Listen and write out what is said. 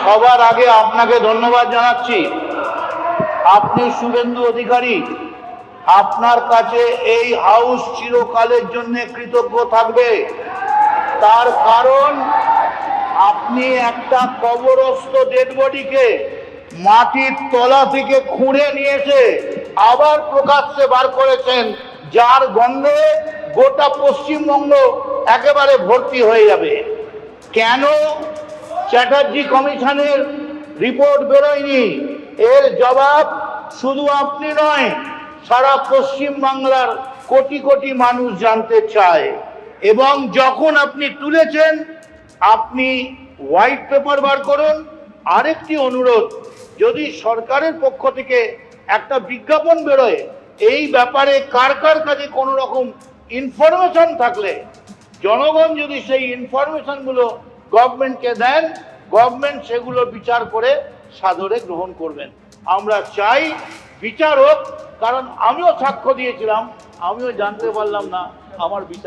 সবার আগে আপনাকে ধন্যবাদ জানাচ্ছি। আপনি শুভেন্দু অধিকারী, আপনার কাছে এই হাউস চিরকালের জন্য কৃতজ্ঞ থাকবে। তার কারণ আপনি একটা কবরস্থ ডেড বডিকে মাটির তলা থেকে খুঁড়ে নিয়ে এসে আবার প্রকাশ্যে বার করেছেন, যার গন্ধে গোটা পশ্চিমবঙ্গ একেবারে ভর্তি হয়ে যাবে। কেন চ্যাটার্জি কমিশনের রিপোর্ট বেরোয়নি, এর জবাব শুধু আপনি নয়, সারা পশ্চিম বাংলার কোটি কোটি মানুষ জানতে চায়। এবং যখন আপনি তুলেছেন, আপনি হোয়াইট পেপার বার করুন। আরেকটি অনুরোধ, যদি সরকারের পক্ষ থেকে একটা বিজ্ঞাপন বেরোয় এই ব্যাপারে, কার কার কাছে কোনো রকম ইনফরমেশন থাকলে, জনগণ যদি সেই ইনফরমেশনগুলো গভর্নমেন্টকে দেন, গভর্নমেন্ট সেগুলো বিচার করে সাদরে গ্রহণ করবেন। আমরা চাই বিচার হোক, কারণ আমিও সাক্ষ্য দিয়েছিলাম, আমিও জানতে পারলাম না আমার বিচার